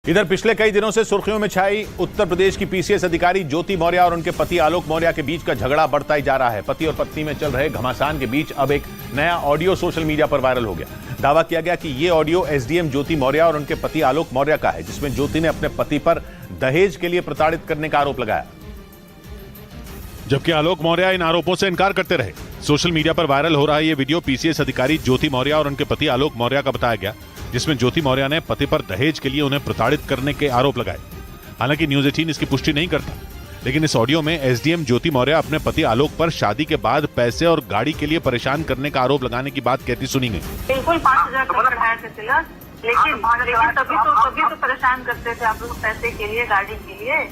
इधर पिछले कई दिनों से सुर्खियों में छाई उत्तर प्रदेश की पीसीएस अधिकारी ज्योति मौर्य और उनके पति आलोक मौर्य के बीच का झगड़ा बढ़ता ही जा रहा है। पति और पत्नी में चल रहे घमासान के बीच अब एक नया ऑडियो सोशल मीडिया पर वायरल हो गया। दावा किया गया कि ये ऑडियो एसडीएम ज्योति मौर्य और उनके पति आलोक मौर्य का है, जिसमें ज्योति ने अपने पति पर दहेज के लिए प्रताड़ित करने का आरोप लगाया, जबकि आलोक मौर्य इन आरोपों से इनकार करते रहे। सोशल मीडिया पर वायरल हो रहा ये वीडियो पीसीएस अधिकारी ज्योति मौर्य और उनके पति आलोक मौर्य का बताया गया, जिसमें ज्योति मौर्य ने पति पर दहेज के लिए उन्हें प्रताड़ित करने के आरोप लगाए। हालांकि न्यूज 18 इसकी पुष्टि नहीं करता, लेकिन इस ऑडियो में एसडीएम ज्योति मौर्य अपने पति आलोक पर शादी के बाद पैसे और गाड़ी के लिए परेशान करने का आरोप लगाने की बात कहती सुनी गई। बिल्कुल 5,000 बढ़ाया थे तिलक, लेकिन तभी तो परेशान करते थे आप लोग पैसे के लिए, गाड़ी के लिए।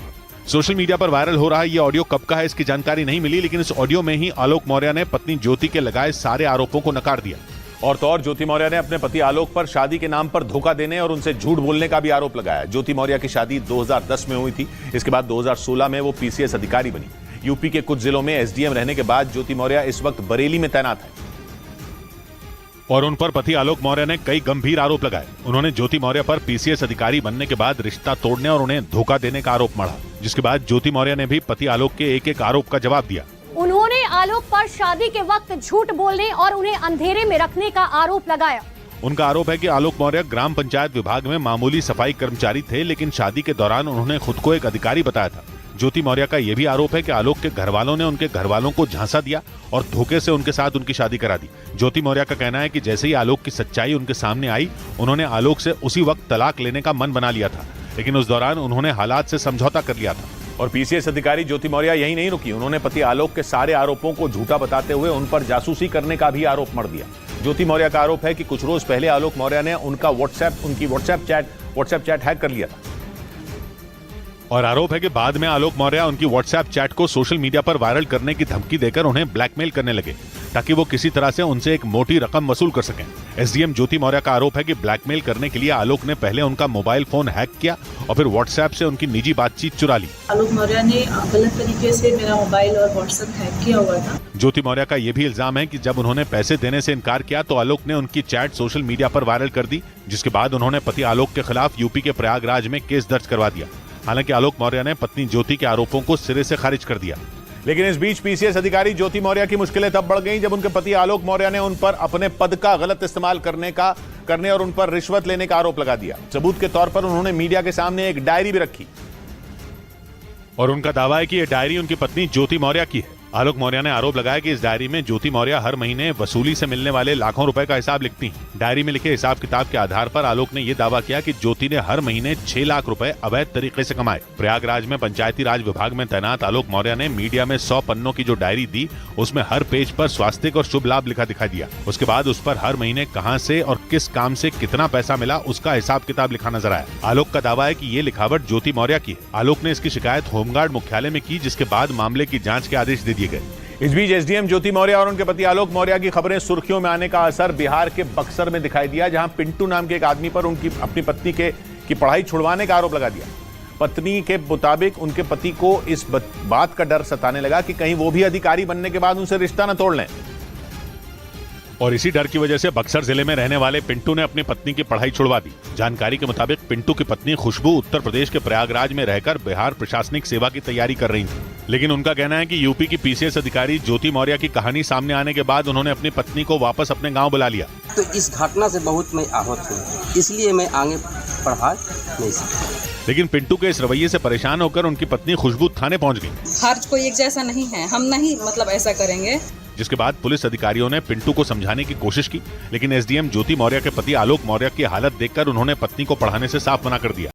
सोशल मीडिया पर वायरल हो रहा ये ऑडियो कब का है इसकी जानकारी नहीं मिली, लेकिन इस ऑडियो में ही आलोक मौर्य ने पत्नी ज्योति के लगाए सारे आरोपों को नकार दिया। और तो और ज्योति मौर्य ने अपने पति आलोक पर शादी के नाम पर धोखा देने और उनसे झूठ बोलने का भी आरोप लगाया। ज्योति मौर्य की शादी 2010 में हुई थी। इसके बाद 2016 में वो पीसीएस अधिकारी बनी। यूपी के कुछ जिलों में एसडीएम रहने के बाद ज्योति मौर्य इस वक्त बरेली में तैनात है और उन पर पति आलोक मौर्य ने कई गंभीर आरोप लगाए। उन्होंने ज्योति मौर्य पर पीसीएस अधिकारी बनने के बाद रिश्ता तोड़ने और उन्हें धोखा देने का आरोप मढ़ा, जिसके बाद ज्योति मौर्य ने भी पति आलोक के एक एक आरोप का जवाब दिया। उन्होंने आलोक पर शादी के वक्त झूठ बोलने और उन्हें अंधेरे में रखने का आरोप लगाया। उनका आरोप है कि आलोक मौर्य ग्राम पंचायत विभाग में मामूली सफाई कर्मचारी थे, लेकिन शादी के दौरान उन्होंने खुद को एक अधिकारी बताया था। ज्योति मौर्य का यह भी आरोप है कि आलोक के घर वालों ने उनके घर वालों को झांसा दिया और धोखे से उनके साथ उनकी शादी करा दी। ज्योति मौर्य का कहना है कि जैसे ही आलोक की सच्चाई उनके सामने आई, उन्होंने आलोक से उसी वक्त तलाक लेने का मन बना लिया था, लेकिन उस दौरान उन्होंने हालात से समझौता कर लिया था। और पीसीएस अधिकारी ज्योति मौर्य यही नहीं रुकी, उन्होंने पति आलोक के सारे आरोपों को झूठा बताते हुए उन पर जासूसी करने का भी आरोप मढ़ दिया। ज्योति मौर्य का आरोप है कि कुछ रोज पहले आलोक मौर्य ने उनकी व्हाट्सएप चैट हैक कर लिया था और आरोप है कि बाद में आलोक मौर्य उनकी व्हाट्सएप चैट को सोशल मीडिया पर वायरल करने की धमकी देकर उन्हें ब्लैकमेल करने लगे, ताकि वो किसी तरह से उनसे एक मोटी रकम वसूल कर सकें। एसडीएम ज्योति मौर्य का आरोप है कि ब्लैकमेल करने के लिए आलोक ने पहले उनका मोबाइल फोन हैक किया और फिर व्हाट्सएप से उनकी निजी बातचीत चुरा ली। आलोक मौर्य ने गलत तरीके से मेरा मोबाइल और व्हाट्सएप हैक किया हुआ था। ज्योति मौर्य का यह भी इल्जाम है कि जब उन्होंने पैसे देने से इनकार किया तो आलोक ने उनकी चैट सोशल मीडिया पर वायरल कर दी, जिसके बाद उन्होंने पति आलोक के खिलाफ यूपी के प्रयागराज में केस दर्ज करवा दिया। हालांकि आलोक मौर्य ने पत्नी ज्योति के आरोपों को सिरे से खारिज कर दिया। लेकिन इस बीच पीसीएस अधिकारी ज्योति मौर्य की मुश्किलें तब बढ़ गईं जब उनके पति आलोक मौर्य ने उन पर अपने पद का गलत इस्तेमाल करने और उन पर रिश्वत लेने का आरोप लगा दिया। सबूत के तौर पर उन्होंने मीडिया के सामने एक डायरी भी रखी और उनका दावा है कि यह डायरी उनकी पत्नी ज्योति मौर्य की है। आलोक मौर्य ने आरोप लगाया कि इस डायरी में ज्योति मौर्य हर महीने वसूली से मिलने वाले लाखों रुपए का हिसाब लिखती हैं। डायरी में लिखे हिसाब किताब के आधार पर आलोक ने यह दावा किया कि ज्योति ने हर महीने 6 लाख रुपए अवैध तरीके से कमाए। प्रयागराज में पंचायती राज विभाग में तैनात आलोक मौर्य ने मीडिया में 100 पन्नों की जो डायरी दी, उसमें हर पेज पर स्वास्थ्य और शुभ लाभ लिखा दिखाई दिया। उसके बाद उस पर हर महीने कहां से और किस काम से कितना पैसा मिला उसका हिसाब किताब लिखा नजर आया। आलोक का दावा है कि ये लिखावट ज्योति मौर्य की है। आलोक ने इसकी शिकायत होमगार्ड मुख्यालय में की, जिसके बाद मामले की जांच के आदेश दे दिए गए। इस बीच एसडीएम ज्योति मौर्य और उनके पति आलोक मौर्य की खबरें सुर्खियों में आने का असर बिहार के बक्सर में दिखाई दिया, जहां पिंटू नाम के एक आदमी पर उनकी अपनी पत्नी की पढ़ाई छुड़वाने का आरोप लगा दिया। पत्नी के मुताबिक उनके पति को इस बात का डर सताने लगा कि कहीं वो भी अधिकारी बनने के बाद उनसे रिश्ता न तोड़ लें, और इसी डर की वजह से बक्सर जिले में रहने वाले पिंटू ने अपनी पत्नी की पढ़ाई छुड़वा दी। जानकारी के मुताबिक पिंटू की पत्नी खुशबू उत्तर प्रदेश के प्रयागराज में रहकर बिहार प्रशासनिक सेवा की तैयारी कर रही थी, लेकिन उनका कहना है कि यूपी की पीसीएस अधिकारी ज्योति मौर्य की कहानी सामने आने के बाद उन्होंने अपनी पत्नी को वापस अपने गाँव बुला लिया। तो इस घटना से बहुत मैं आहत हूँ, इसलिए मैं आगे पढ़ा नहीं सकता। लेकिन पिंटू के इस रवैये से परेशान होकर उनकी पत्नी खुशबू थाने पहुंच गई। हर कोई एक जैसा नहीं है, हम नहीं ऐसा करेंगे। जिसके बाद पुलिस अधिकारियों ने पिंटू को समझाने की कोशिश की, लेकिन एसडीएम ज्योति मौर्य के पति आलोक मौर्य की हालत देखकर उन्होंने पत्नी को पढ़ाने से साफ मना कर दिया।